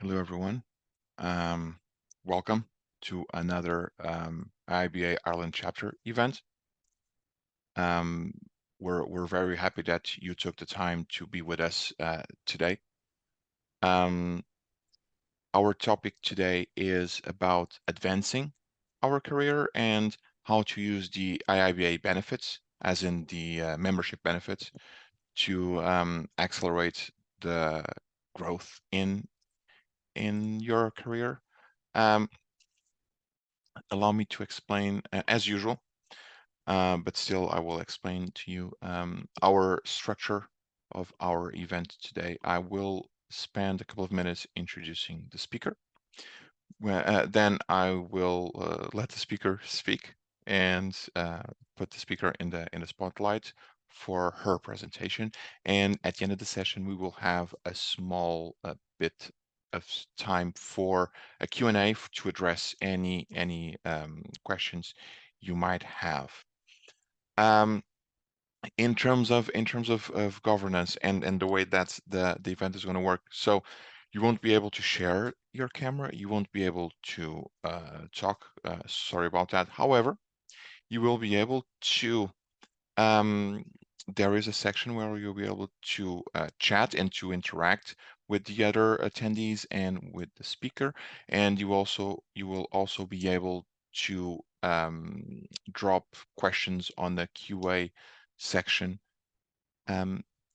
Hello, everyone. Welcome to another IIBA Ireland chapter event. Um, we're very happy that you took the time to be with us today. Um, our topic today is about advancing our career and how to use the IIBA benefits, as in the membership benefits, to accelerate the growth in your career. Um, Allow me to explain as usual, but still I will explain to you our structure of our event today. I will spend a couple of minutes introducing the speaker. Then I will let the speaker speak and put the speaker in the spotlight for her presentation. And at the end of the session, we will have a small bit of time for a Q&A to address any questions you might have. In terms of governance and the way that the event is going to work, so you won't be able to share your camera, you won't be able to talk, sorry about that. However, you will be able to um, there is a section where you'll be able to chat and to interact with the other attendees and with the speaker, and you will also be able to drop questions on the QA section.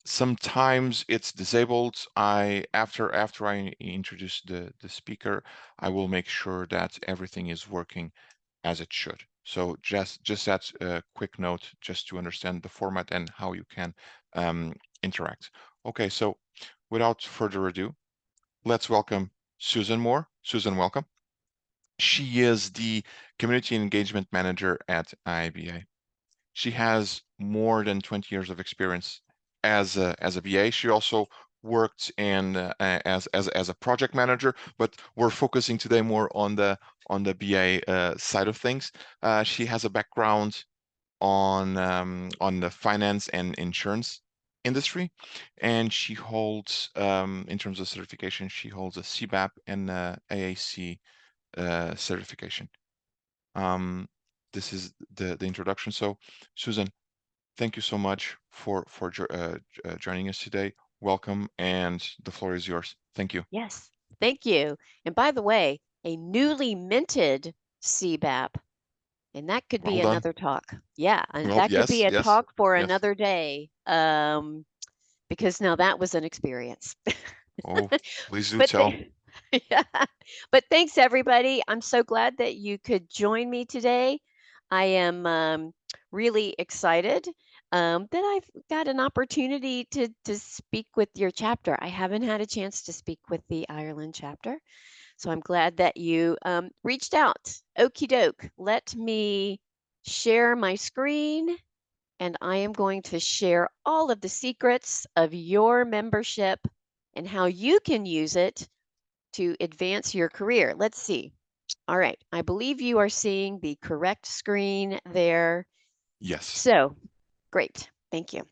Sometimes it's disabled. After I introduce the speaker, I will make sure that everything is working as it should. So just that quick note, just to understand the format and how you can interact. Okay, so without further ado, let's welcome Susan Moore. Susan, welcome. She is the Community Engagement Manager at IIBA. She has more than 20 years of experience as a BA. She also worked as a project manager, but we're focusing today more on the BA side of things. She has a background on the finance and insurance industry, and she holds, in terms of certification, she holds a CBAP and AAC certification. This is the introduction. So, Susan, thank you so much for joining us today. Welcome, and the floor is yours. Thank you. Yes, thank you. And by the way, a newly minted CBAP, and that could be Well done. another talk. Yeah, and Well, that could be yes, a yes, talk for yes. another day. Because now that was an experience. Oh, please do But tell. yeah. But thanks everybody. I'm so glad that you could join me today. I am really excited that I've got an opportunity to speak with your chapter. I haven't had a chance to speak with the Ireland chapter, so I'm glad that you reached out. Okie doke. Let me share my screen, and I am going to share all of the secrets of your membership and how you can use it to advance your career. Let's see. All right. I believe you are seeing the correct screen there. Yes. So great. Thank you.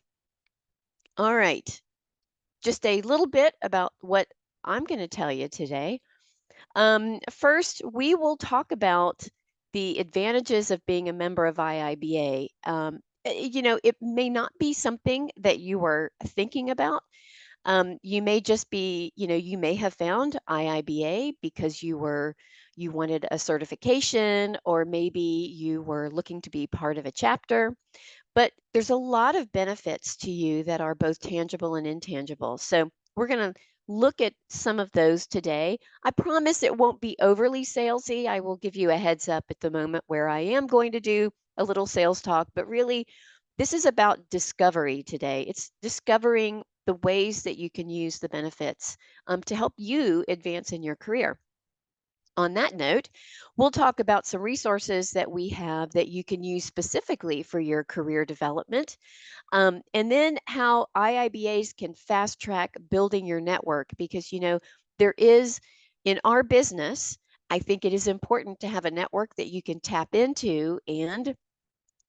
All right. Just a little bit about what I'm going to tell you today. First, we will talk about the advantages of being a member of IIBA. It may not be something that you were thinking about. You may just be, you may have found IIBA because you wanted a certification, or maybe you were looking to be part of a chapter. But there's a lot of benefits to you that are both tangible and intangible. So we're going to look at some of those today. I promise it won't be overly salesy. I will give you a heads up at the moment where I am going to do a little sales talk, but really, this is about discovery today. It's discovering the ways that you can use the benefits to help you advance in your career. On that note, we'll talk about some resources that we have that you can use specifically for your career development, and then how IIBAs can fast track building your network. Because, there is in our business, I think it is important to have a network that you can tap into. And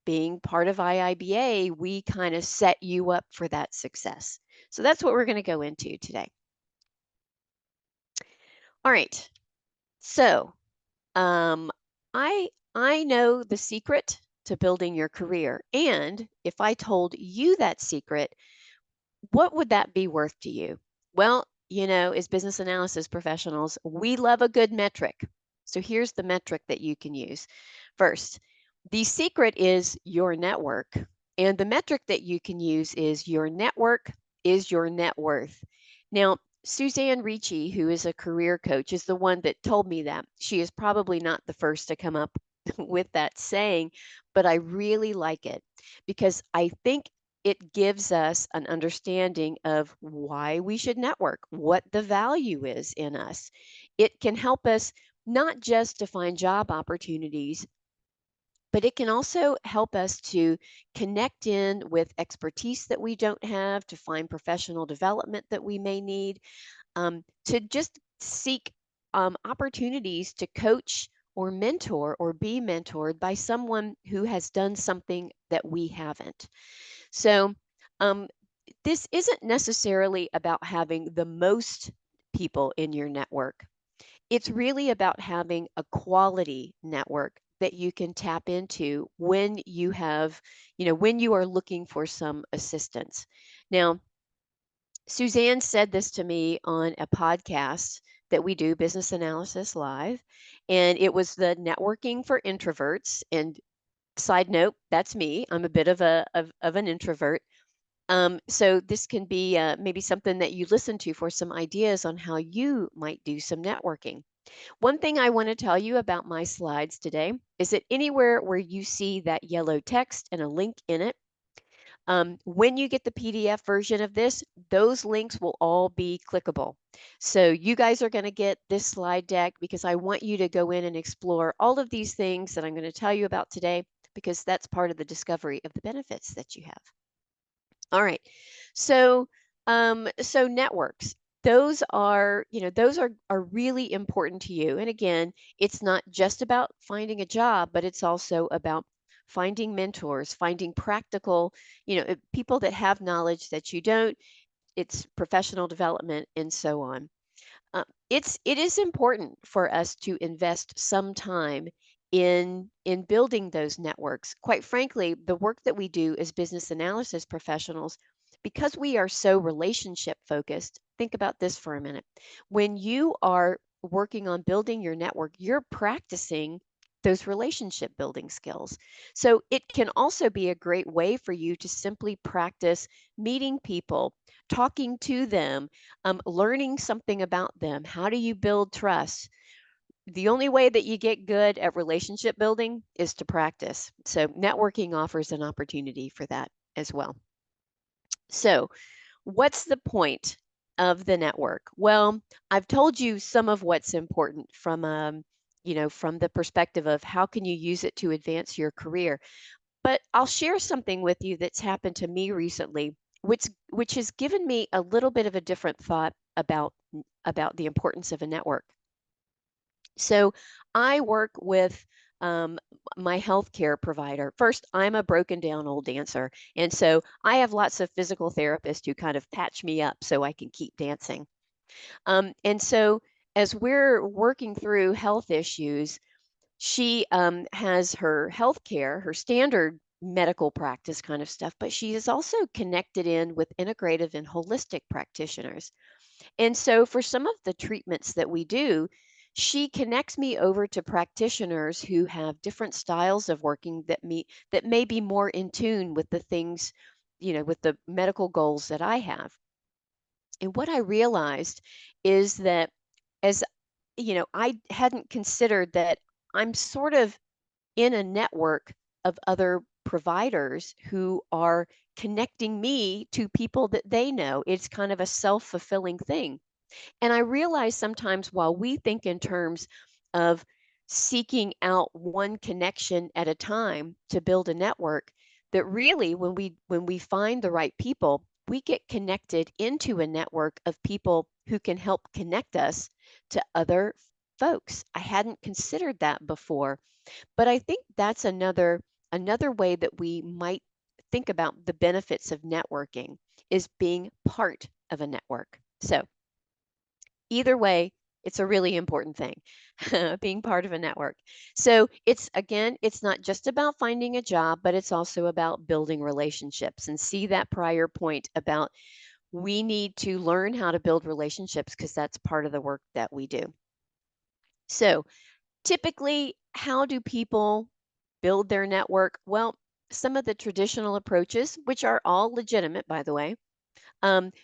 being part of IIBA, we kind of set you up for that success. So that's what we're going to go into today. All right. So, um, I know the secret to building your career. And if I told you that secret, what would that be worth to you? Well, as business analysis professionals, we love a good metric. So here's the metric that you can use. First, the secret is your network. And the metric that you can use is your network is your net worth. Now, Suzanne Ricci, who is a career coach, is the one that told me that. She is probably not the first to come up with that saying, but I really like it because I think it gives us an understanding of why we should network, what the value is in us. It can help us not just to find job opportunities, but it can also help us to connect in with expertise that we don't have, to find professional development that we may need, to just seek opportunities to coach or mentor or be mentored by someone who has done something that we haven't. So, um, this isn't necessarily about having the most people in your network. It's really about having a quality network that you can tap into when when you are looking for some assistance. Now, Suzanne said this to me on a podcast that we do, Business Analysis Live, and it was the networking for introverts. And side note, that's me. I'm a bit of an introvert. So this can be maybe something that you listen to for some ideas on how you might do some networking. One thing I want to tell you about my slides today is that anywhere where you see that yellow text and a link in it, when you get the PDF version of this, those links will all be clickable. So you guys are going to get this slide deck because I want you to go in and explore all of these things that I'm going to tell you about today because that's part of the discovery of the benefits that you have. All right. So, so networks, those are really important to you. And again, it's not just about finding a job, but it's also about finding mentors, finding practical, people that have knowledge that you don't. It's professional development and so on. It is important for us to invest some time in building those networks. Quite frankly, the work that we do as business analysis professionals, because we are so relationship focused, think about this for a minute. When you are working on building your network, you're practicing those relationship building skills. So it can also be a great way for you to simply practice meeting people, talking to them, learning something about them. How do you build trust? The only way that you get good at relationship building is to practice. So, networking offers an opportunity for that as well. So, what's the point of the network? Well, I've told you some of what's important from the perspective of how can you use it to advance your career. But I'll share something with you that's happened to me recently, which has given me a little bit of a different thought about the importance of a network. So I work with um, my healthcare provider. First, I'm a broken down old dancer, and so I have lots of physical therapists who kind of patch me up so I can keep dancing. And so as we're working through health issues, she has her health care, her standard medical practice kind of stuff, but she is also connected in with integrative and holistic practitioners. And so for some of the treatments that we do, she connects me over to practitioners who have different styles of working that may be more in tune with the things, with the medical goals that I have. And what I realized is that as I hadn't considered that I'm sort of in a network of other providers who are connecting me to people that they know. It's kind of a self-fulfilling thing. And I realize sometimes while we think in terms of seeking out one connection at a time to build a network, that really when we find the right people, we get connected into a network of people who can help connect us to other folks. I hadn't considered that before, but I think that's another way that we might think about the benefits of networking is being part of a network. So either way, It's a really important thing, being part of a network. So it's again, it's not just about finding a job, but it's also about building relationships. And see that prior point about we need to learn how to build relationships because that's part of the work that we do. So typically, how do people build their network? Well, some of the traditional approaches, which are all legitimate, by the way,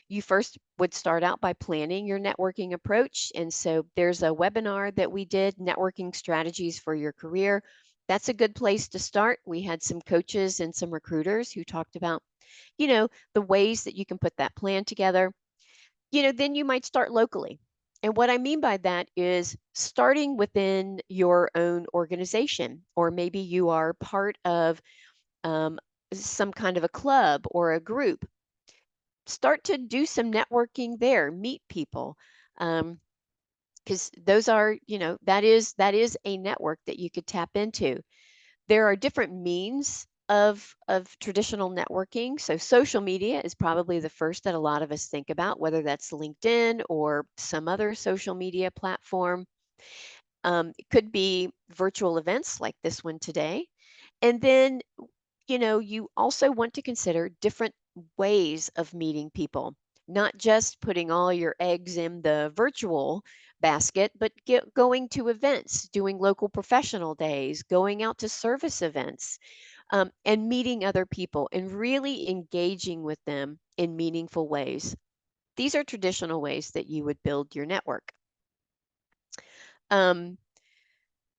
you first would start out by planning your networking approach. And so there's a webinar that we did, Networking Strategies for Your Career. That's a good place to start. We had some coaches and some recruiters who talked about, the ways that you can put that plan together. Then you might start locally. And what I mean by that is starting within your own organization, or maybe you are part of um, some kind of a club or a group. Start to do some networking there, meet people. Because those are, that is a network that you could tap into. There are different means of traditional networking. So social media is probably the first that a lot of us think about, whether that's LinkedIn or some other social media platform. It could be virtual events like this one today. And then, you also want to consider different ways of meeting people, not just putting all your eggs in the virtual basket, but going to events, doing local professional days, going out to service events, and meeting other people and really engaging with them in meaningful ways. These are traditional ways that you would build your network. Um,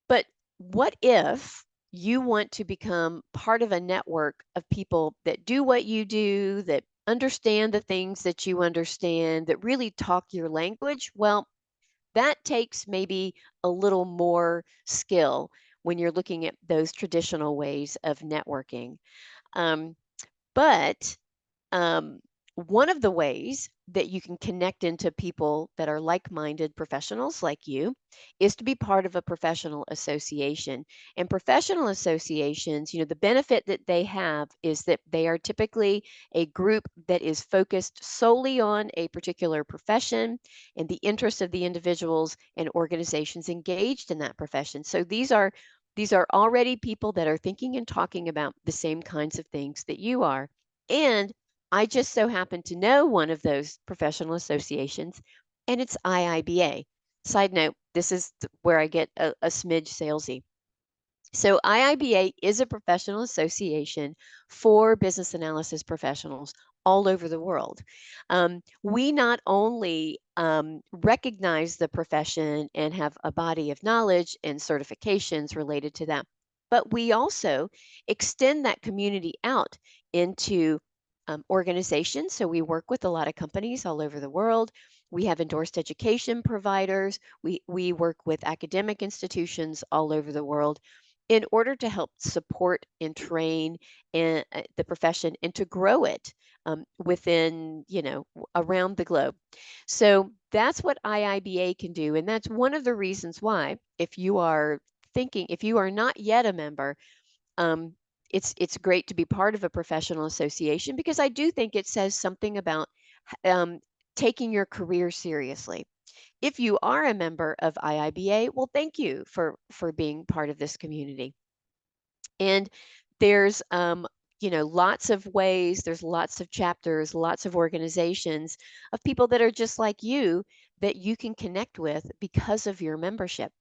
But what if you want to become part of a network of people that do what you do, that understand the things that you understand, that really talk your language? Well, that takes maybe a little more skill when you're looking at those traditional ways of networking. Um, but um, One of the ways that you can connect into people that are like minded professionals like you is to be part of a professional association. And professional associations, the benefit that they have is that they are typically a group that is focused solely on a particular profession and the interests of the individuals and organizations engaged in that profession. So these are already people that are thinking and talking about the same kinds of things that you are. And I just so happen to know one of those professional associations, and it's IIBA. Side note, this is where I get a smidge salesy. So IIBA is a professional association for business analysis professionals all over the world. We not only recognize the profession and have a body of knowledge and certifications related to that, but we also extend that community out into organizations. So we work with a lot of companies all over the world. We have endorsed education providers. We work with academic institutions all over the world in order to help support and train the profession and to grow it within, around the globe. So that's what IIBA can do. And that's one of the reasons why, if you are not yet a member, um, it's great to be part of a professional association because I do think it says something about um, taking your career seriously. If you are a member of IIBA, well, thank you for being part of this community. And there's lots of ways, there's lots of chapters, lots of organizations of people that are just like you that you can connect with because of your membership.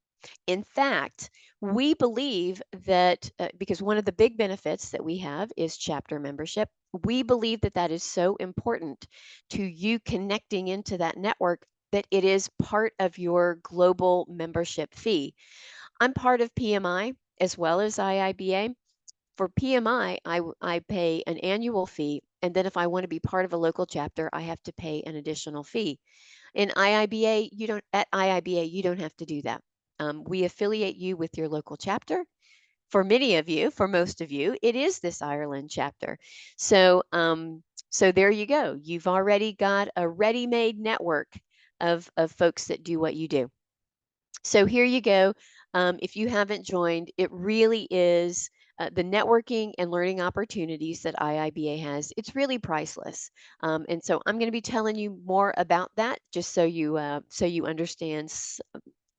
In fact, we believe that because one of the big benefits that we have is chapter membership, we believe that that is so important to you connecting into that network that it is part of your global membership fee. I'm part of PMI as well as IIBA. For PMI, I pay an annual fee, and then if I want to be part of a local chapter, I have to pay an additional fee. In IIBA, you don't have to do that. We affiliate you with your local chapter. For many of you, for most of you, it is this Ireland chapter. So there you go. You've already got a ready-made network of folks that do what you do. So here you go. If you haven't joined, it really is. the networking and learning opportunities that IIBA has, it's really priceless. And so I'm going to be telling you more about that, just so you understand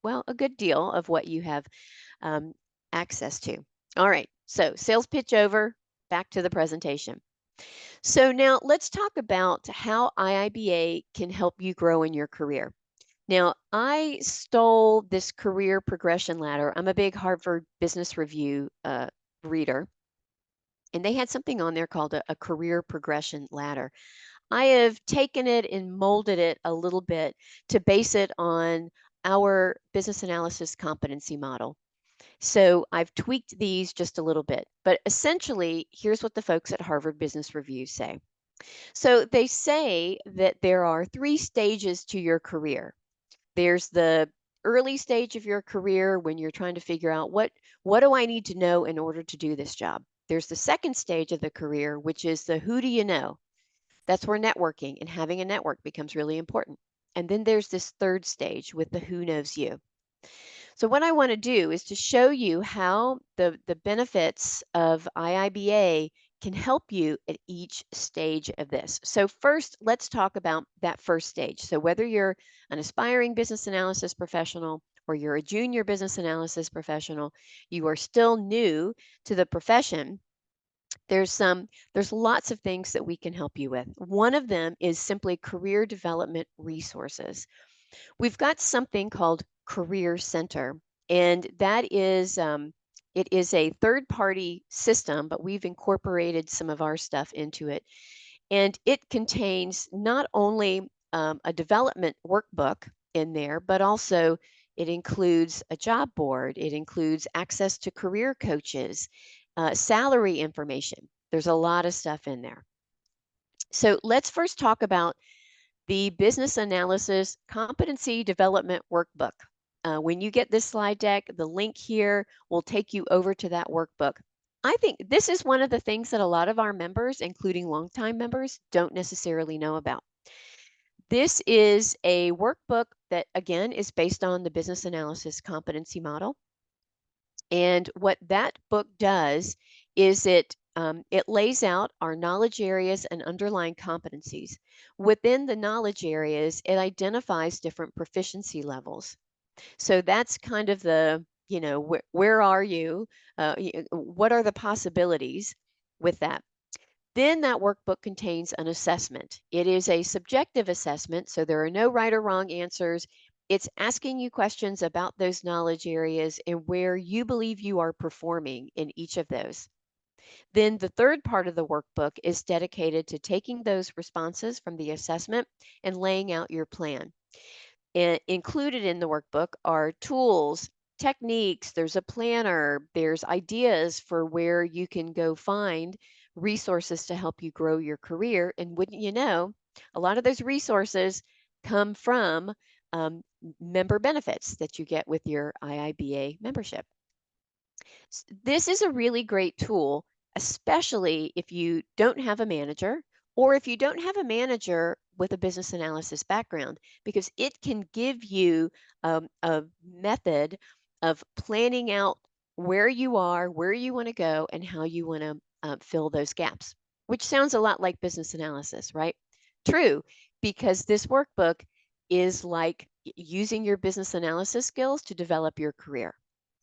well a good deal of what you have um, access to. All right, so sales pitch over. Back to the presentation. So now let's talk about how IIBA can help you grow in your career. Now, I stole this career progression ladder. I'm a big Harvard Business Review reader, and they had something on there called a career progression ladder. I have taken it and molded it a little bit to base it on our business analysis competency model. So I've tweaked these just a little bit, but essentially, here's what the folks at Harvard Business Review say. So they say that there are three stages to your career. There's the early stage of your career when you're trying to figure out what do I need to know in order to do this job. There's the second stage of the career, which is the who do you know? That's where networking and having a network becomes really important. And then there's this third stage with the who knows you. So what I want to do is to show you how the benefits of IIBA can help you at each stage of this. So first, let's talk about that first stage. So whether you're an aspiring business analysis professional or you're a junior business analysis professional, you are still new to the profession. There's lots of things that we can help you with. One of them is simply career development resources. We've got something called Career Center, and that is it is a third-party system, but we've incorporated some of our stuff into it. And it contains not only a development workbook in there, but also it includes a job board. It includes access to career coaches, salary information. There's a lot of stuff in there. So let's first talk about the Business Analysis Competency Development Workbook. When you get this slide deck, the link here will take you over to that workbook. I think this is one of the things that a lot of our members, including longtime members, don't necessarily know about. This is a workbook that, again, is based on the business analysis competency model. And what that book does is it lays out our knowledge areas and underlying competencies. Within the knowledge areas, it identifies different proficiency levels. So that's kind of where are you? What are the possibilities with that? Then that workbook contains an assessment. It is a subjective assessment, so there are no right or wrong answers. It's asking you questions about those knowledge areas and where you believe you are performing in each of those. Then the third part of the workbook is dedicated to taking those responses from the assessment and laying out your plan. And included in the workbook are tools, techniques, there's a planner, there's ideas for where you can go find resources to help you grow your career. And wouldn't you know, a lot of those resources come from member benefits that you get with your IIBA membership. This is a really great tool, especially if you don't have a manager or if you don't have a manager with a business analysis background, because it can give you a method of planning out where you are, where you want to go, and how you want to fill those gaps, which sounds a lot like business analysis, right? True, because this workbook is like using your business analysis skills to develop your career.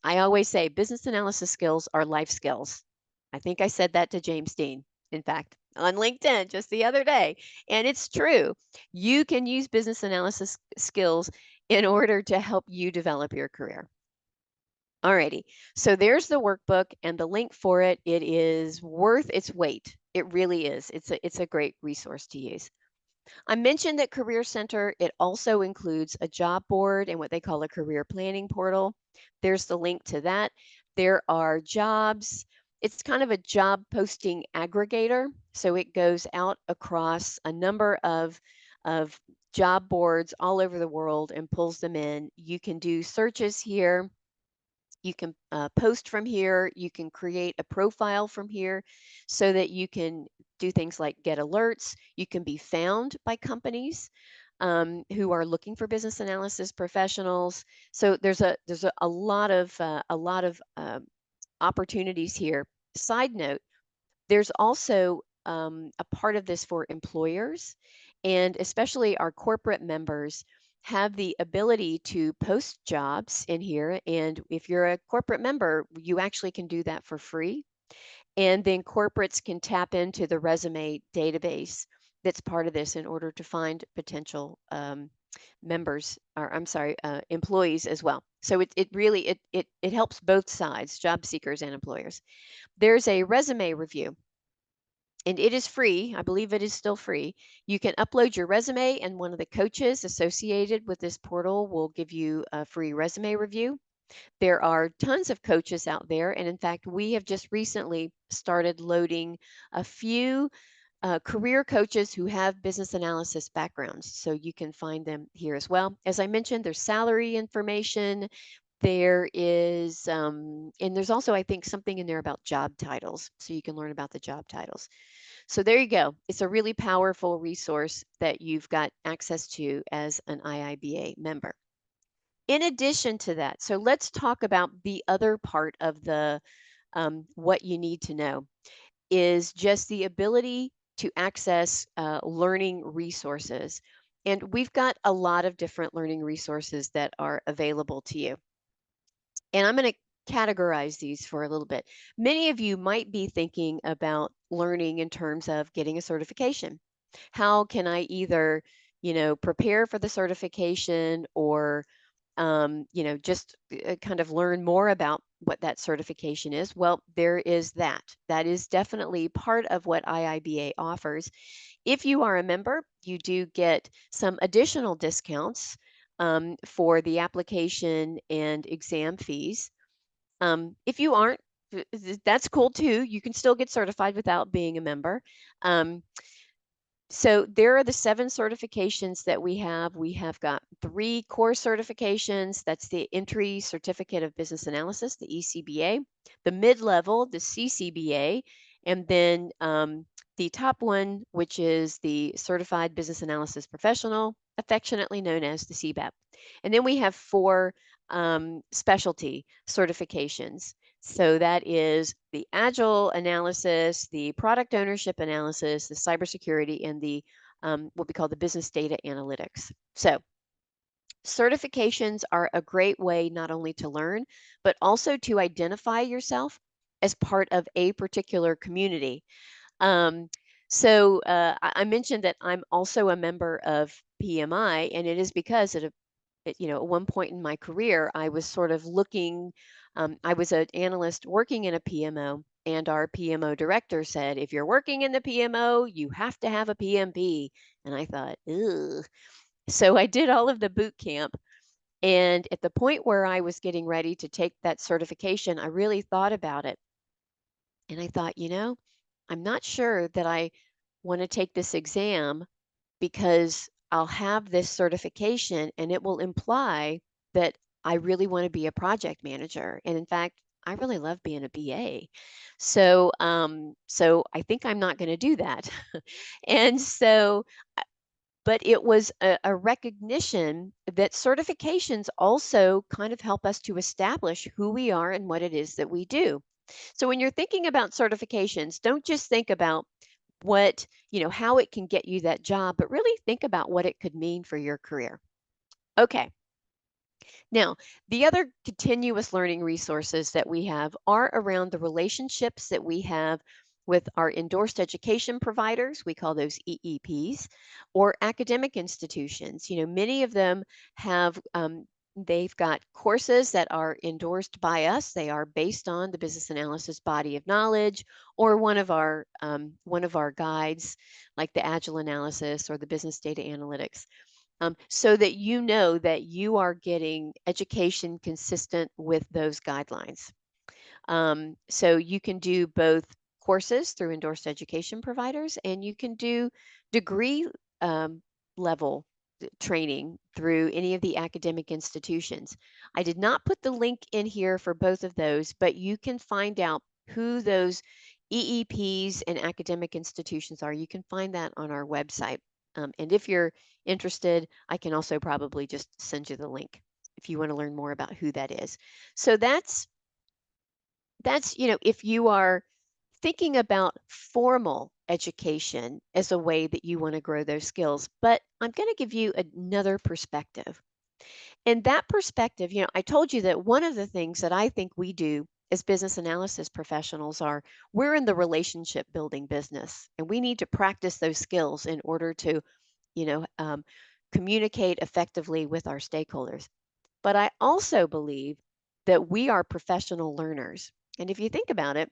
I always say business analysis skills are life skills. I think I said that to James Dean, in fact, on LinkedIn just the other day. And it's true. You can use business analysis skills in order to help you develop your career. Alrighty, so there's the workbook and the link for it. It is worth its weight. It really is. It's a great resource to use. I mentioned that Career Center, it also includes a job board and what they call a career planning portal. There's the link to that. There are jobs. It's kind of a job posting aggregator. So it goes out across a number of job boards all over the world and pulls them in. You can do searches here. You can post from here. You can create a profile from here so that you can do things like get alerts. You can be found by companies who are looking for business analysis professionals. So there's a lot of opportunities here Side note, there's also a part of this for employers, and especially our corporate members have the ability to post jobs in here. And if you're a corporate member, you actually can do that for free. And then corporates can tap into the resume database that's part of this in order to find potential members, or I'm sorry, employees as well. So it really it helps both sides, job seekers and employers. There's a resume review, and it is free. I believe it is still free. You can upload your resume, and one of the coaches associated with this portal will give you a free resume review. There are tons of coaches out there, and in fact, we have just recently started loading a few career coaches who have business analysis backgrounds. So you can find them here as well. As I mentioned, there's salary information. There is, and there's also, I think, something in there about job titles. So you can learn about the job titles. So there you go. It's a really powerful resource that you've got access to as an IIBA member. In addition to that, so let's talk about the other part of the what you need to know is just the ability to access learning resources. And we've got a lot of different learning resources that are available to you. And I'm going to categorize these for a little bit. Many of you might be thinking about learning in terms of getting a certification. How can I either, prepare for the certification or, just kind of learn more about what that certification is? Well, there is that. That is definitely part of what IIBA offers. If you are a member, you do get some additional discounts for the application and exam fees. If you aren't, that's cool too. You can still get certified without being a member. Um, so there are the 7 certifications that we have. We have got 3 core certifications. That's the Entry Certificate of Business Analysis, the ECBA, the mid-level, the CCBA, and then the top one, which is the Certified Business Analysis Professional, affectionately known as the CBAP. And then we have 4 specialty certifications. So that is the agile analysis, the product ownership analysis, the cybersecurity, and the what we call the business data analytics. So certifications are a great way not only to learn, but also to identify yourself as part of a particular community. Um, I mentioned that I'm also a member of PMI, and it is because at one point in my career, I was sort of looking, I was an analyst working in a PMO, and our PMO director said, if you're working in the PMO, you have to have a PMP. And I thought, ugh. So I did all of the boot camp. And at the point where I was getting ready to take that certification, I really thought about it. And I thought, I'm not sure that I want to take this exam because I'll have this certification and it will imply that I really want to be a project manager. And in fact, I really love being a BA. So I think I'm not going to do that. And so, but it was a recognition that certifications also kind of help us to establish who we are and what it is that we do. So when you're thinking about certifications, don't just think about how it can get you that job, but really think about what it could mean for your career. Okay. Now, the other continuous learning resources that we have are around the relationships that we have with our endorsed education providers. We call those EEPs, or academic institutions. Many of them have they've got courses that are endorsed by us. They are based on the business analysis body of knowledge, or one of our guides, like the Agile analysis or the business data analytics, so that you know that you are getting education consistent with those guidelines. So you can do both courses through endorsed education providers, and you can do degree level training through any of the academic institutions. I did not put the link in here for both of those, but you can find out who those EEPs and academic institutions are. You can find that on our website. And if you're interested, I can also probably just send you the link if you want to learn more about who that is. So that's if you are thinking about formal education as a way that you want to grow those skills. But I'm going to give you another perspective. And that perspective, I told you that one of the things that I think we do as business analysis professionals are we're in the relationship building business, and we need to practice those skills in order to, you know, um, communicate effectively with our stakeholders. But I also believe that we are professional learners. And if you think about it,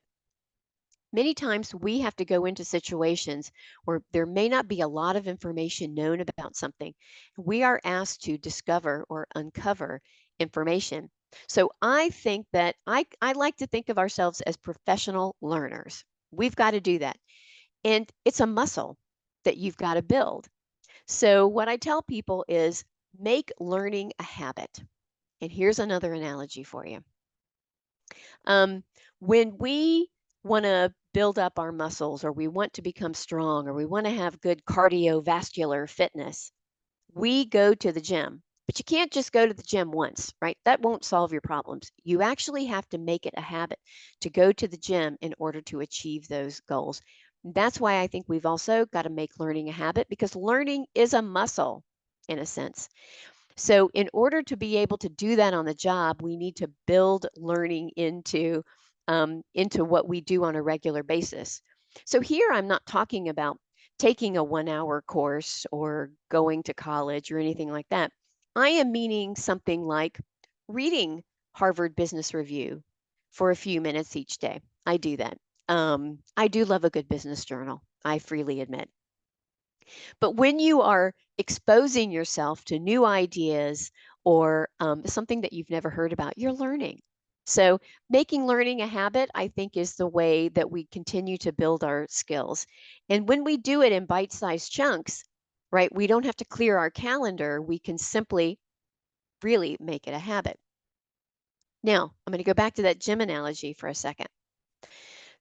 many times we have to go into situations where there may not be a lot of information known about something. We are asked to discover or uncover information. So I think that I like to think of ourselves as professional learners. We've got to do that. And it's a muscle that you've got to build. So what I tell people is make learning a habit. And here's another analogy for you. Um, when we want to build up our muscles, or we want to become strong, or we want to have good cardiovascular fitness, we go to the gym. But you can't just go to the gym once, right? That won't solve your problems. You actually have to make it a habit to go to the gym in order to achieve those goals. That's why I think we've also got to make learning a habit, because learning is a muscle in a sense. So, in order to be able to do that on the job, we need to build learning into what we do on a regular basis. So, here I'm not talking about taking a 1 hour course or going to college or anything like that. I am meaning something like reading Harvard Business Review for a few minutes each day. I do that. I do love a good business journal, I freely admit. But when you are exposing yourself to new ideas or something that you've never heard about, you're learning. So, making learning a habit, I think, is the way that we continue to build our skills. And when we do it in bite sized chunks, right, we don't have to clear our calendar. We can simply really make it a habit. Now, I'm going to go back to that gym analogy for a second.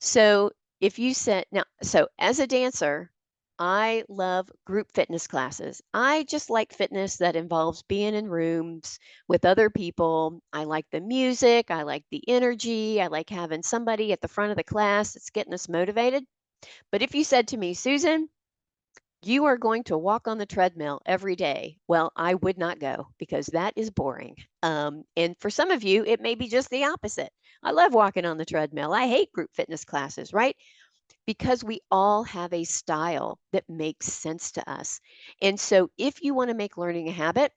So if you said now, so as a dancer, I love group fitness classes. I just like fitness that involves being in rooms with other people. I like the music. I like the energy. I like having somebody at the front of the class that's getting us motivated. But if you said to me, Susan, you are going to walk on the treadmill every day. Well, I would not go because that is boring. And for some of you, it may be just the opposite. I love walking on the treadmill. I hate group fitness classes, right? Because we all have a style that makes sense to us. And so if you want to make learning a habit,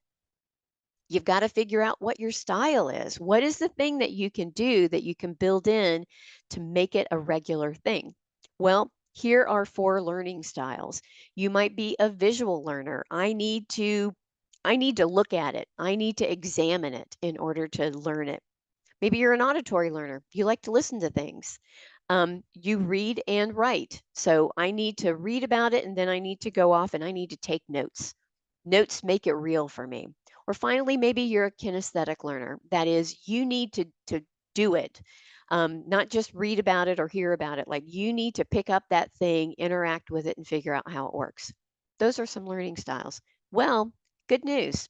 you've got to figure out what your style is. What is the thing that you can do that you can build in to make it a regular thing? Well, here are 4 learning styles. You might be a visual learner. I need to look at it. I need to examine it in order to learn it. Maybe you're an auditory learner. You like to listen to things. You read and write. So I need to read about it, and then I need to go off and I need to take notes. Notes make it real for me. Or finally, maybe you're a kinesthetic learner. That is, you need to do it, not just read about it or hear about it. Like you need to pick up that thing, interact with it, and figure out how it works. Those are some learning styles. Well, good news.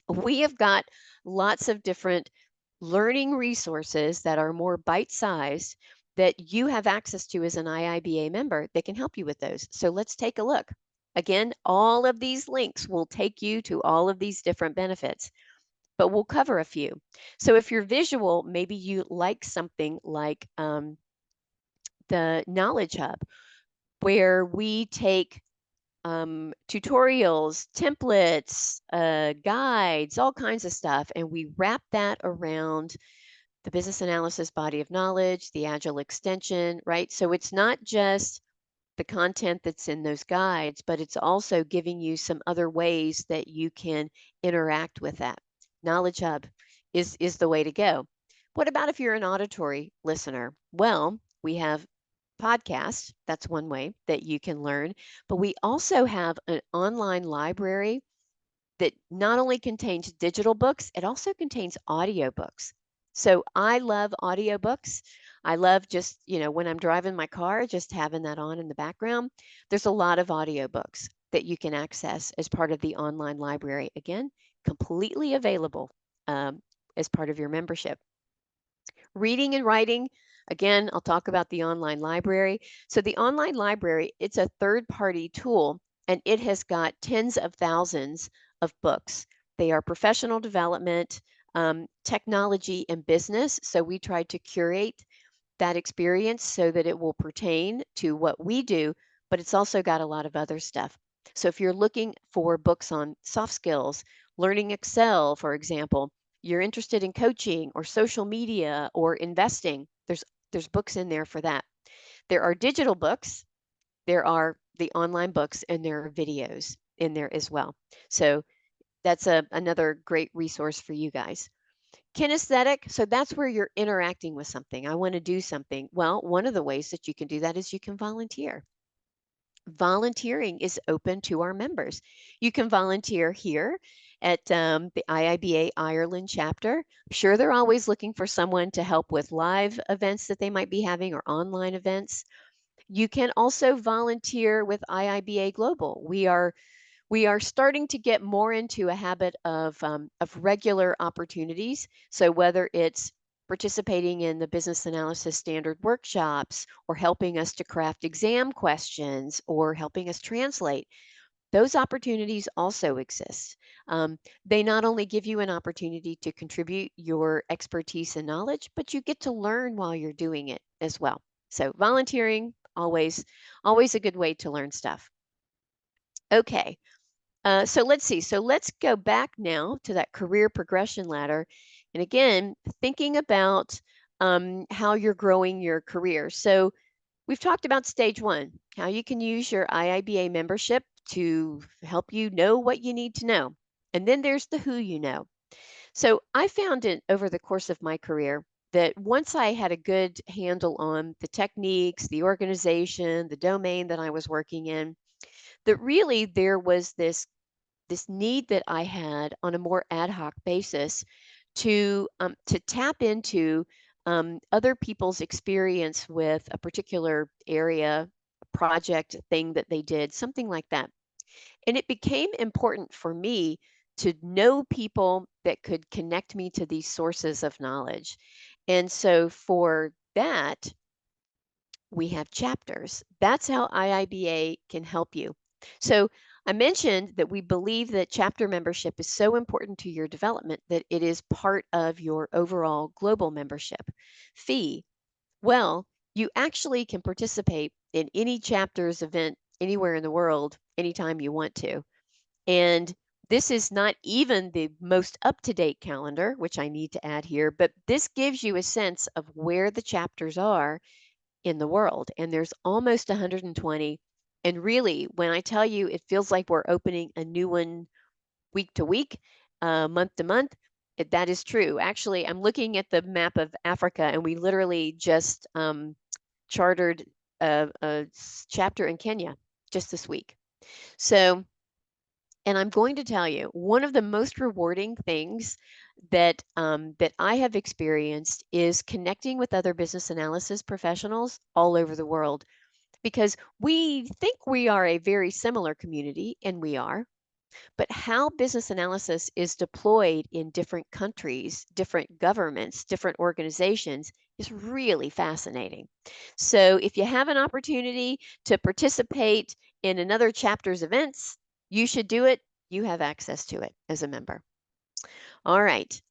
We have got lots of different learning resources that are more bite sized that you have access to as an IIBA member that can help you with those. So let's take a look. Again, all of these links will take you to all of these different benefits, but we'll cover a few. So if you're visual, maybe you like something like the Knowledge Hub, where we take tutorials, templates, guides, all kinds of stuff, and we wrap that around the business analysis body of knowledge, the Agile extension, right? So it's not just the content that's in those guides, but it's also giving you some other ways that you can interact with that. Knowledge Hub is the way to go. What about if you're an auditory listener? Well, we have podcasts. That's one way that you can learn, but we also have an online library that not only contains digital books, it also contains audiobooks. So I love audiobooks. I love just, when I'm driving my car, just having that on in the background. There's a lot of audiobooks that you can access as part of the online library. Again, completely available as part of your membership. Reading and writing, again, I'll talk about the online library. So the online library, it's a third-party tool, and it has got tens of thousands of books. They are professional development, technology, and business. So we try to curate that experience so that it will pertain to what we do, but it's also got a lot of other stuff. So if you're looking for books on soft skills, learning Excel, for example, you're interested in coaching or social media or investing, there's books in there for that. There are digital books, there are the online books, and there are videos in there as well. So that's another great resource for you guys. Kinesthetic, so that's where you're interacting with something. I want to do something. Well, one of the ways that you can do that is you can volunteer. Volunteering is open to our members. You can volunteer here at the IIBA Ireland chapter. I'm sure they're always looking for someone to help with live events that they might be having or online events. You can also volunteer with IIBA Global. We are starting to get more into a habit of regular opportunities. So whether it's participating in the business analysis standard workshops or helping us to craft exam questions or helping us translate, those opportunities also exist. They not only give you an opportunity to contribute your expertise and knowledge, but you get to learn while you're doing it as well. So volunteering, always a good way to learn stuff. Okay, so let's see. So let's go back now to that career progression ladder. And again, thinking about how you're growing your career. So we've talked about stage one, how you can use your IIBA membership to help you know what you need to know. And then there's the who you know. So I found it over the course of my career that once I had a good handle on the techniques, the organization, the domain that I was working in, that really there was this need that I had on a more ad hoc basis to tap into other people's experience with a particular area, project, thing that they did, something like that. And it became important for me to know people that could connect me to these sources of knowledge. And so for that, we have chapters. That's how IIBA can help you. So I mentioned that we believe that chapter membership is so important to your development that it is part of your overall global membership fee. Well, you actually can participate in any chapter's event anywhere in the world anytime you want to. And this is not even the most up to date calendar, which I need to add here, but this gives you a sense of where the chapters are in the world, and there's almost 120. And really, when I tell you it feels like we're opening a new one week to week, month to month, that is true. Actually, I'm looking at the map of Africa, and we literally just chartered a chapter in Kenya just this week. So, and I'm going to tell you, one of the most rewarding things that I have experienced is connecting with other business analysis professionals all over the world, because we think we are a very similar community, and we are, but how business analysis is deployed in different countries, different governments, different organizations is really fascinating. So if you have an opportunity to participate in another chapter's events, you should do it. You have access to it as a member. All right.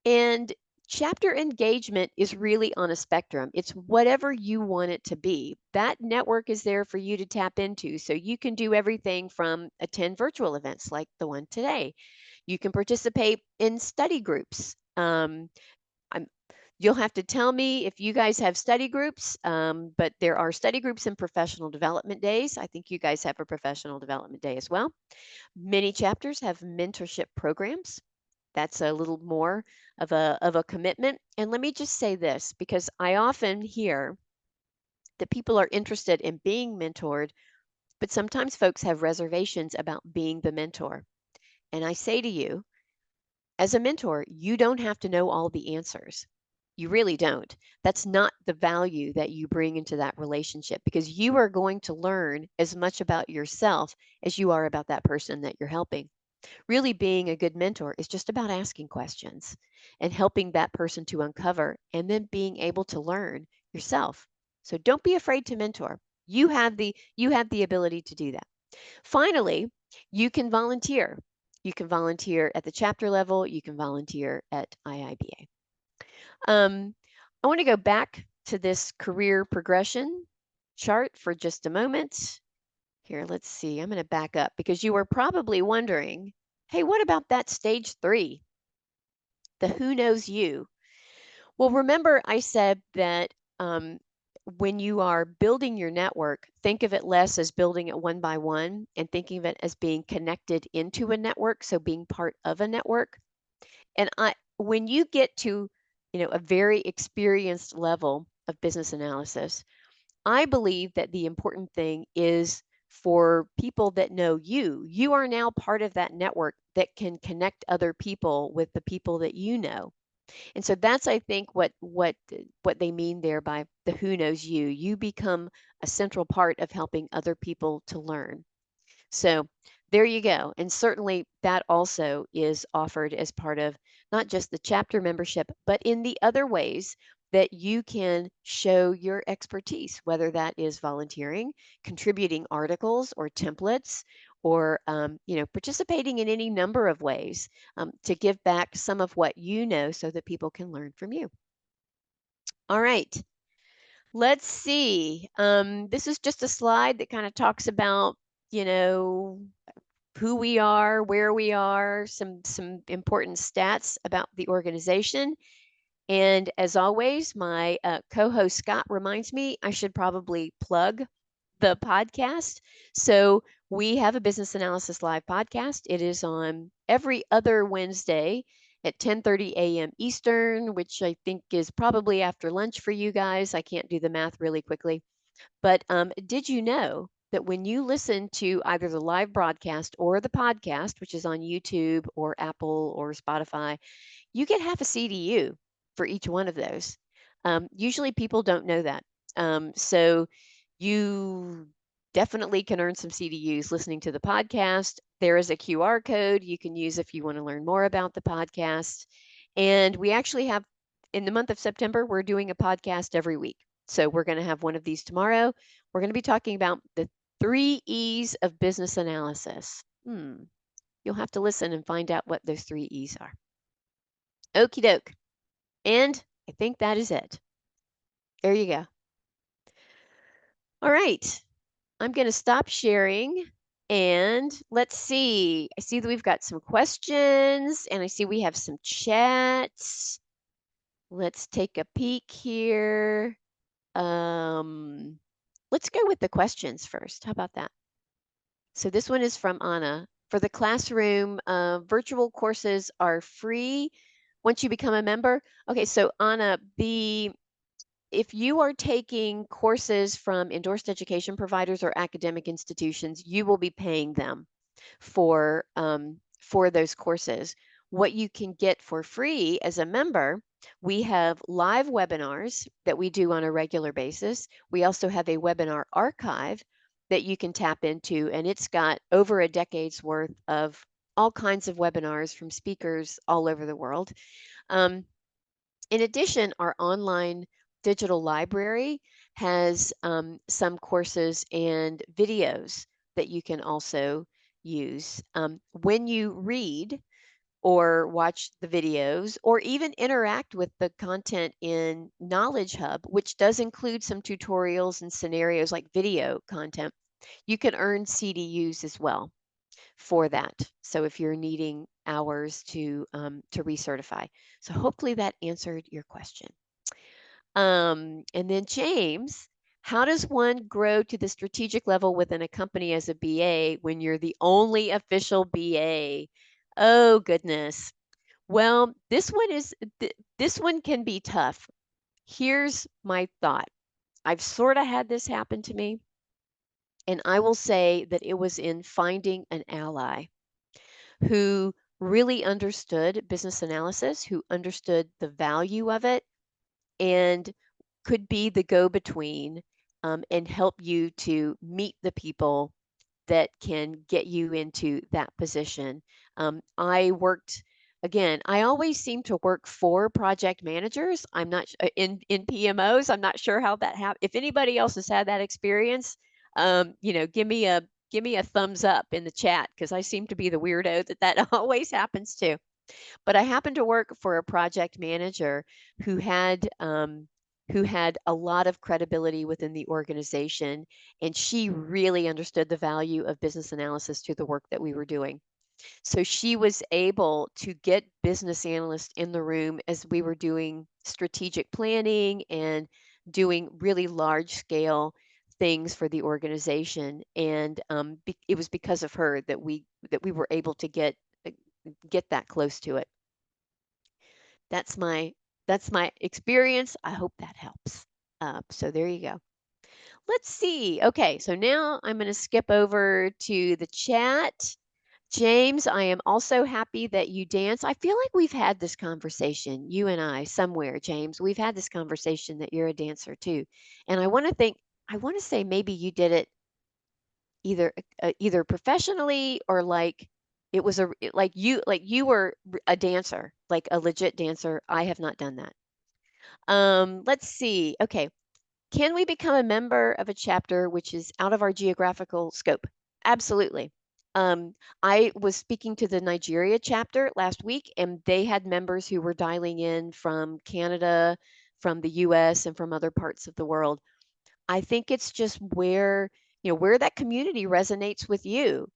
And chapter engagement is really on a spectrum. It's whatever you want it to be. That network is there for you to tap into. So you can do everything from attend virtual events like the one today. You can participate in study groups. I'm, you'll have to tell me if you guys have study groups, but there are study groups and professional development days. I think you guys have a professional development day as well. Many chapters have mentorship programs. That's a little more of a commitment. And let me just say this, because I often hear that people are interested in being mentored, but sometimes folks have reservations about being the mentor. And I say to you, as a mentor, you don't have to know all the answers. You really don't. That's not the value that you bring into that relationship, because you are going to learn as much about yourself as you are about that person that you're helping. Really being a good mentor is just about asking questions and helping that person to uncover and then being able to learn yourself. So don't be afraid to mentor. You have the ability to do that. Finally, you can volunteer. You can volunteer at the chapter level, you can volunteer at IIBA. I want to go back to this career progression chart for just a moment. Here, let's see. I'm going to back up because you were probably wondering, hey, what about that stage 3, the who knows you? Well, remember I said that when you are building your network, think of it less as building it one by one and thinking of it as being connected into a network, so being part of a network. And when you get to, a very experienced level of business analysis, I believe that the important thing is for people that know you. You are now part of that network that can connect other people with the people that you know. And so that's, I think, what they mean there by the who knows you. You become a central part of helping other people to learn. So there you go. And certainly that also is offered as part of not just the chapter membership, but in the other ways that you can show your expertise, whether that is volunteering, contributing articles or templates, or participating in any number of ways to give back some of what you know so that people can learn from you. All right. Let's see. This is just a slide that kind of talks about, you know, who we are, where we are, some important stats about the organization. And as always, my co-host Scott reminds me I should probably plug the podcast. So we have a Business Analysis Live podcast. It is on every other Wednesday at 10:30 a.m. Eastern, which I think is probably after lunch for you guys. I can't do the math really quickly. But did you know that when you listen to either the live broadcast or the podcast, which is on YouTube or Apple or Spotify, you get half a CDU for each one of those? Usually people don't know that. So you definitely can earn some CDUs listening to the podcast. There is a QR code you can use if you want to learn more about the podcast. And we actually have, in the month of September, we're doing a podcast every week. So we're going to have one of these tomorrow. We're going to be talking about the 3 E's of business analysis. You'll have to listen and find out what those 3 E's are. Okie doke. And I think that is it. There you go. All right. I'm going to stop sharing and let's see. I see that we've got some questions and I see we have some chats. Let's take a peek here. Let's go with the questions first. How about that? So this one is from Anna. For the classroom, virtual courses are free once you become a member. Okay, so Anna, if you are taking courses from endorsed education providers or academic institutions, you will be paying them for those courses. What you can get for free as a member, we have live webinars that we do on a regular basis. We also have a webinar archive that you can tap into, and it's got over a decade's worth of all kinds of webinars from speakers all over the world. In addition, our online digital library has some courses and videos that you can also use. When you read or watch the videos or even interact with the content in Knowledge Hub, which does include some tutorials and scenarios like video content, you can earn CDUs as well for that. So if you're needing hours to recertify. So hopefully that answered your question. And then James, how does one grow to the strategic level within a company as a BA when you're the only official BA? Oh goodness. Well, this one can be tough. Here's my thought. I've sort of had this happen to me, and I will say that it was in finding an ally who really understood business analysis, who understood the value of it, and could be the go between and help you to meet the people that can get you into that position. I worked again. I always seem to work for project managers. I'm not in PMOs. I'm not sure how that happened. If anybody else has had that experience, give me a thumbs up in the chat because I seem to be the weirdo that always happens to. But I happened to work for a project manager who had a lot of credibility within the organization, and she really understood the value of business analysis to the work that we were doing. So she was able to get business analysts in the room as we were doing strategic planning and doing really large scale things for the organization. And it was because of her that we were able to get that close to it. That's my experience. I hope that helps. So there you go. Let's see. Okay, so now I'm going to skip over to the chat. James, I am also happy that you dance. I feel like we've had this conversation, you and I, somewhere, James. We've had this conversation that you're a dancer too. And I want to say maybe you did it either professionally or like it was like you were a dancer, like a legit dancer. I have not done that. Let's see. Okay. Can we become a member of a chapter which is out of our geographical scope? Absolutely. I was speaking to the Nigeria chapter last week, and they had members who were dialing in from Canada, from the US, and from other parts of the world. I think it's just where that community resonates with you.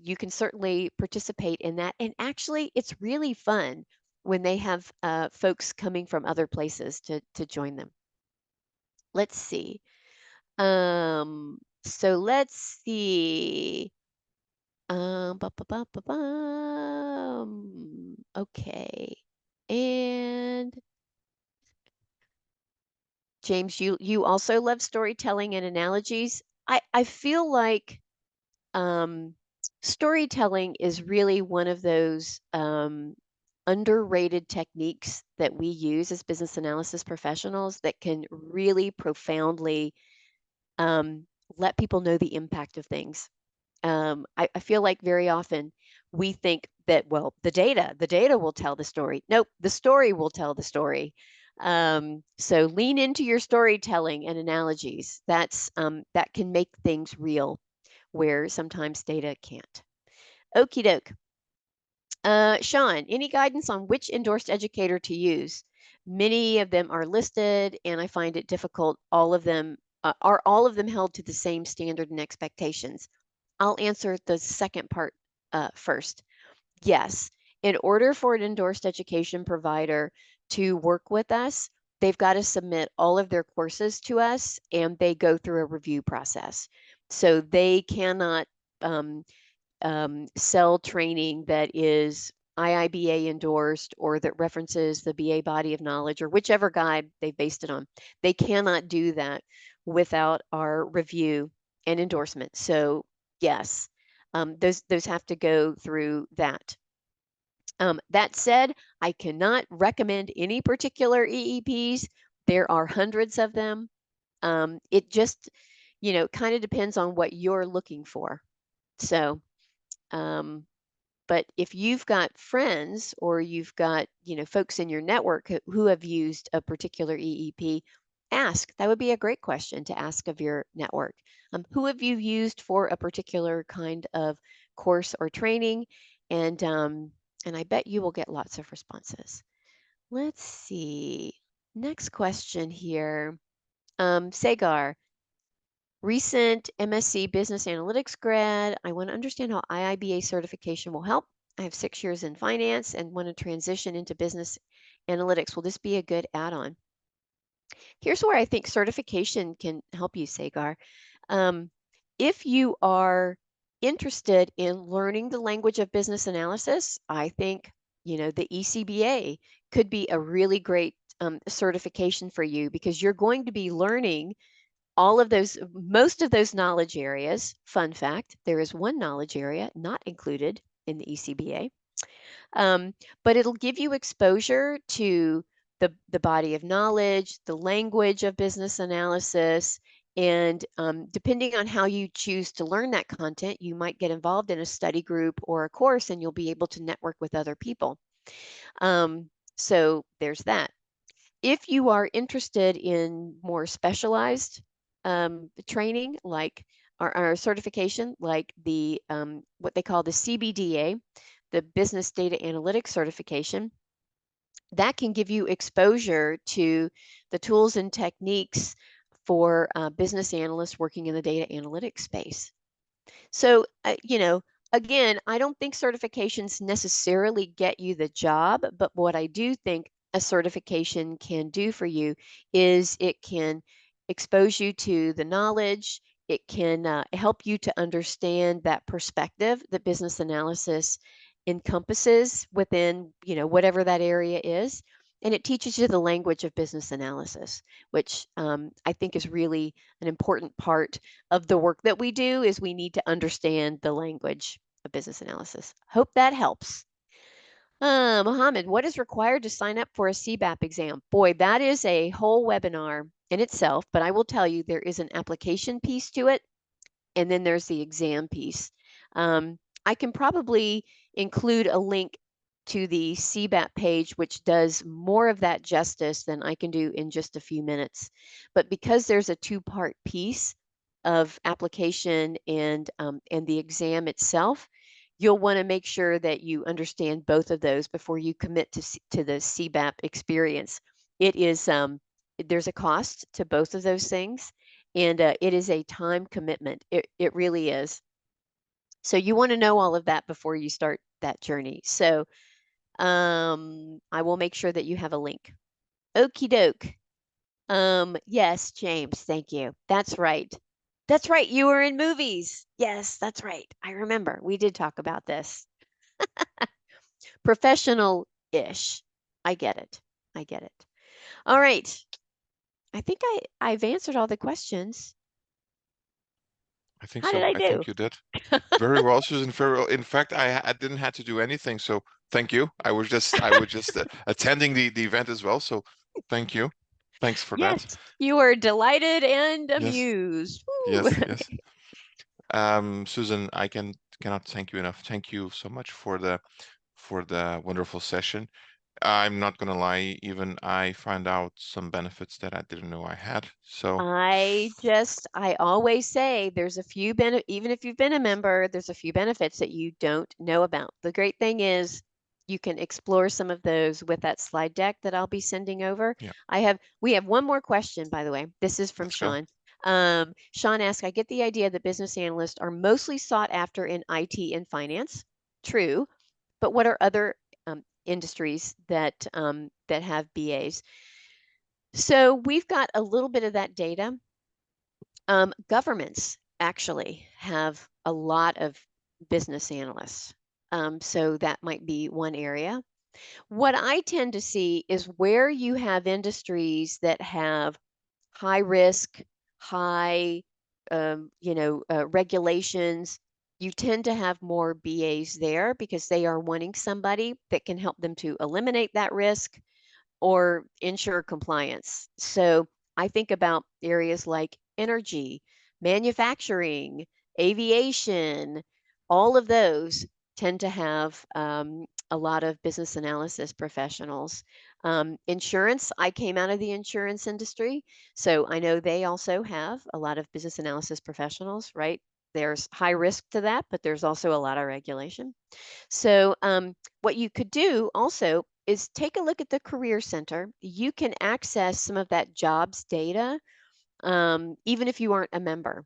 You can certainly participate in that. And actually, it's really fun when they have folks coming from other places to join them. Let's see. So let's see. Okay. And James, you also love storytelling and analogies. I feel like um, storytelling is really one of those underrated techniques that we use as business analysis professionals that can really profoundly um, let people know the impact of things. I feel like very often we think that, well, the data will tell the story. Nope, the story will tell the story. So lean into your storytelling and analogies. That can make things real where sometimes data can't. Okie doke. Sean, any guidance on which endorsed educator to use? Many of them are listed, and I find it difficult. Are all of them held to the same standard and expectations? I'll answer the second part first. Yes. In order for an endorsed education provider to work with us, they've got to submit all of their courses to us and they go through a review process. So they cannot um, sell training that is IIBA endorsed or that references the BA body of knowledge or whichever guide they based it on. They cannot do that without our review and endorsement. So yes, those have to go through that. That said, I cannot recommend any particular EEPs. There are hundreds of them. It just, kind of depends on what you're looking for. So, um, but if you've got friends or you've got, folks in your network who have used a particular EEP, ask. That would be a great question to ask of your network. Who have you used for a particular kind of course or training? And I bet you will get lots of responses. Let's see. Next question here. Sagar, recent MSc Business Analytics grad. I want to understand how IIBA certification will help. I have 6 years in finance and want to transition into business analytics. Will this be a good add-on? Here's where I think certification can help you, Sagar. Um, if you are interested in learning the language of business analysis, I think, the ECBA could be a really great certification for you because you're going to be learning most of those knowledge areas. Fun fact, there is one knowledge area not included in the ECBA, but it'll give you exposure to the body of knowledge, the language of business analysis, And depending on how you choose to learn that content, you might get involved in a study group or a course, and you'll be able to network with other people. So there's that. If you are interested in more specialized training, like our certification, like the what they call the CBDA, the Business Data Analytics Certification, that can give you exposure to the tools and techniques for business analysts working in the data analytics space. So, again, I don't think certifications necessarily get you the job, but what I do think a certification can do for you is it can expose you to the knowledge. It can help you to understand that perspective that business analysis encompasses within, whatever that area is. And it teaches you the language of business analysis, which I think is really an important part of the work that we do is we need to understand the language of business analysis. Hope that helps. Mohammed, what is required to sign up for a CBAP exam? Boy, that is a whole webinar in itself, but I will tell you there is an application piece to it, and then there's the exam piece. I can probably include a link to the CBAP page, which does more of that justice than I can do in just a few minutes. But because there's a two-part piece of application and the exam itself, you'll want to make sure that you understand both of those before you commit to the CBAP experience. It is there's a cost to both of those things, and it is a time commitment. It really is. So you want to know all of that before you start that journey. So I will make sure that you have a link. Okie doke. Yes, James, thank you. That's right. That's right. You were in movies. Yes, that's right. I remember. We did talk about this. Professional-ish. I get it. I get it. All right. I think I've answered all the questions. I think How did so. I I do? think you did very well, Susan. Very well. In fact, I didn't have to do anything, so thank you. I was just attending the event as well, so thank you. Thanks for that. Yes, you were delighted and Yes, amused. Woo. yes, yes. Susan, cannot thank you enough. Thank you so much for the wonderful session. I'm not gonna lie, even I found out some benefits that I didn't know I had. So I always say there's a few even if you've been a member, there's a few benefits that you don't know about. The great thing is you can explore some of those with that slide deck that I'll be sending over. yeah, We have one more question, by the way. This is from let's go. Sean. Sean asks, I get the idea that business analysts are mostly sought after in IT and finance. True, but what are other industries that have BAs? So we've got a little bit of that data. Governments actually have a lot of business analysts. So that might be one area. What I tend to see is where you have industries that have high risk, high, regulations. You tend to have more BAs there because they are wanting somebody that can help them to eliminate that risk or ensure compliance. So I think about areas like energy, manufacturing, aviation, all of those tend to have a lot of business analysis professionals. Insurance, I came out of the insurance industry, so I know they also have a lot of business analysis professionals, right? There's high risk to that, but there's also a lot of regulation. So, what you could do also is take a look at the Career Center. You can access some of that jobs data, even if you aren't a member.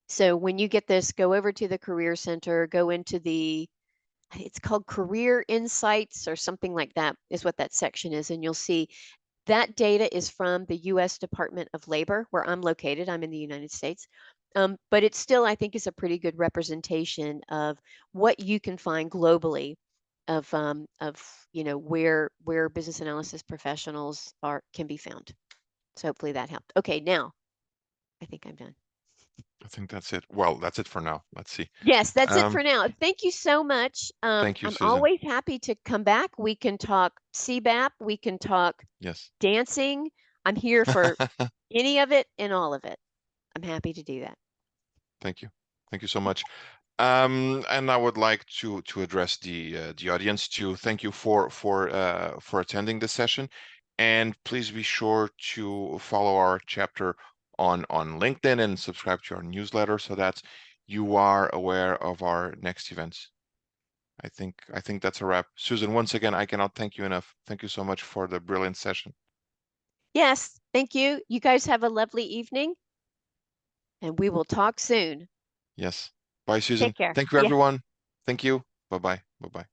So, when you get this, go over to the Career Center, go into it's called Career Insights or something like that, is what that section is. And you'll see that data is from the US Department of Labor, where I'm located. I'm in the United States. But it still, I think, is a pretty good representation of what you can find globally of where business analysis professionals can be found. So hopefully that helped. Okay, now I think I'm done. I think that's it. Well, that's it for now. Let's see. Yes, that's it Um, for now. Thank you so much. Thank you, I'm Susan. always happy to come back. We can talk CBAP. We can talk Yes. dancing. I'm here for any of it and all of it. I'm happy to do that. Thank you. Thank you so much. And I would like to address the audience to thank you for attending this session, and please be sure to follow our chapter on LinkedIn and subscribe to our newsletter so that you are aware of our next events. I think that's a wrap. Susan, once again, I cannot thank you enough. Thank you so much for the brilliant session. Yes, thank you. You guys have a lovely evening, and we will talk soon. Yes. Bye, Susan. Take care. Thank you, Yeah. everyone. Thank you. Bye-bye. Bye-bye.